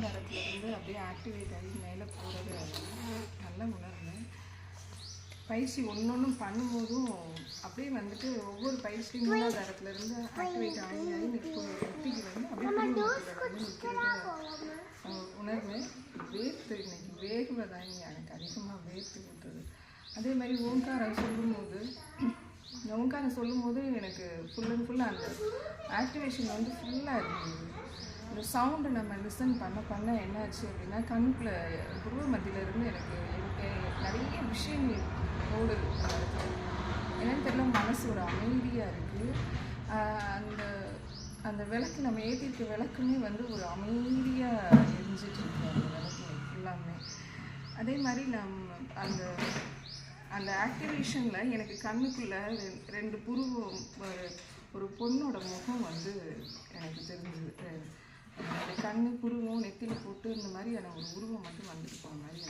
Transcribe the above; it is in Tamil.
தரத்துலேருந்து அப்படியே ஆக்டிவேட் ஆகி மேலே போகிறது நல்லா உணர்ந்தேன். பயிற்சி ஒன்றொன்றும் பண்ணும்போதும் அப்படியே வந்துட்டு ஒவ்வொரு பயிற்சியும் மூலாதாரத்துலேருந்து ஆக்டிவேட் ஆகி ஆகி நெத்திக்கு வந்து அப்படியே வந்து நிற்கிறது உணர்வேன். வேர்த்து இன்னைக்கு வேர்வை தான் எனக்கு அதிகமாக வேர்த்து விட்டுறது. அதே மாதிரி ஓங்காரம் சொல்லும்போது இந்த ஓங்காரம் சொல்லும்போது எனக்கு ஃபுல் அண்ட் ஃபுல்லாக அந்த ஆக்டிவேஷன் வந்து ஃபுல்லாக இருந்தது. இந்த சவுண்டு நம்ம லிசன் பண்ண என்னாச்சு அப்படின்னா கண்ணுக்குள்ளே புருவ மத்தியிலேருந்து எனக்கு நிறைய விஷயங்கள் ஓடுது. என்னன்னு தெரியல, மனசு ஒரு அமைதியாக இருக்குது. அந்த அந்த விளக்கு நம்ம ஏற்றிருக்க விளக்குமே வந்து ஒரு அமைதியாக எரிஞ்சிட்ருக்கு அந்த விளக்கு ஃபுல்லாமே. அதே மாதிரி அந்த அந்த ஆக்டிவேஷனில் எனக்கு கண்ணுக்குள்ளே 2 புருவம் ஒரு பொண்ணோட முகம் வந்து எனக்கு தெரிஞ்சுது. கண்ணு புருவம் நெத்தியில் போட்டு இந்த மாதிரியான ஒரு உருவம் மட்டும் வந்துட்டு போன மாதிரி